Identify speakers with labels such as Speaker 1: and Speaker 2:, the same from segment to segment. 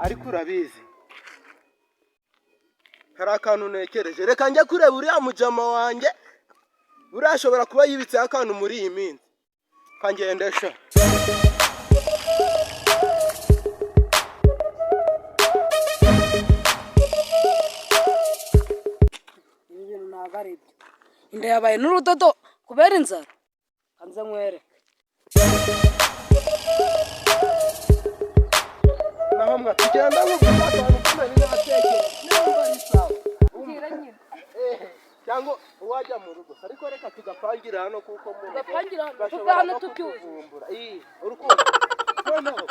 Speaker 1: ariko urabizi hari akantu nekereje reka njye kureba uriya mujama wanjye urashobora kuba yibitse akantu muri iyi minsi kangendesha
Speaker 2: ibintu nagaribyo inda yabaye n'urudodo kubera inzara kanze nkwere
Speaker 1: naho mwatugenda nk'uko kumenya n'abatekera nimba ari sawa
Speaker 2: ubwira nyine
Speaker 1: cyangwa uwajya mu rugo ariko reka tugapangira hano kuko mu
Speaker 2: tugapangira hano tugahana tukivumbura
Speaker 1: urukundo noneho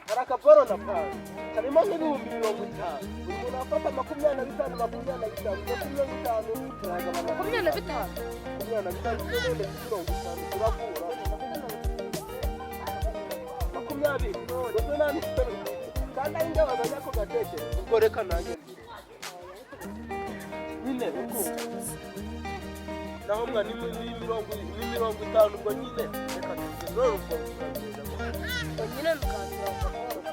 Speaker 1: hari akaboro na pano karimo nk'ibihumbi 50 umuntu afata 25 kandi ari njye wazajya ku gatekere ubwo reka nanjye nyine uko naho mwa ni 50 ubwo nyine reka tugeze ubwo
Speaker 2: nyine nkanzira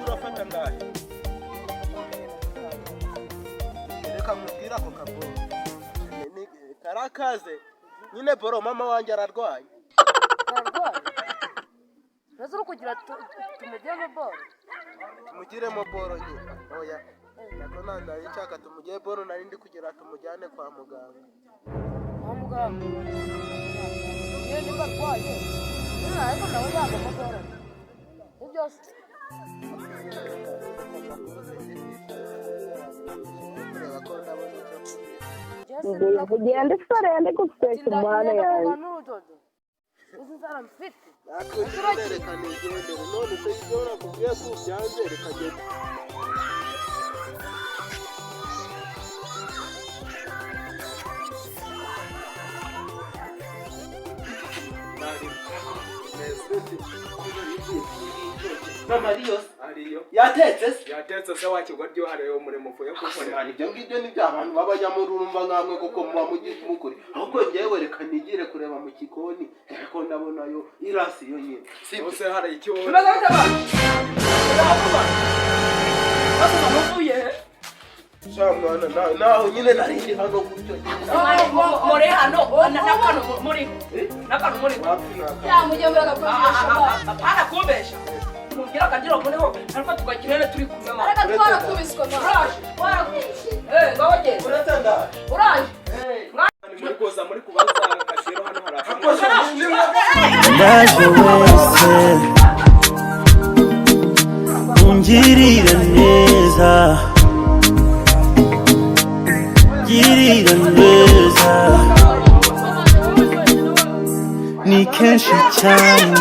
Speaker 1: urafata ngahe reka mubwira ko kaboro ni karakaze nyine boro mama wanjye ararwaye
Speaker 2: Nazuru kugira tumujyemo boro
Speaker 1: tumugiremo boro nyine oya nako nanda yichaka tumugiye boro nari ndi kugira tumujyane kwa muganga
Speaker 2: yeye barwaye ariko nawe yagomba boro byose
Speaker 3: Ugende sorende guteka umwana yawe
Speaker 2: uzara mfite
Speaker 1: reka nigende none se yora kubwiye ko byanze reka gende Mariyo yatetse se wakigwa ryo hariyo umurimo fuye kukorera ibyo ngibyo ni byabantu babanyamurumva nkamwe kuko muba mugize mukuri ahubwo ngewe reka nigire kureba mu kikoni ariko ndabona yo irasi yo nyine bose hari icyo Shamwana naho nyine narindi hano gutyo
Speaker 2: muri hano nakano muri ya mujyambera gakoresha para kumbesha mugira kagiro muneho ariko tugakirene turi kumema reka twara kubiswa ngawoje
Speaker 1: uratanda
Speaker 2: uraje
Speaker 1: muri koza muri kubaza kashero hano harafa
Speaker 4: ndaje wese ungirira neza girira neza ni kenshi cyane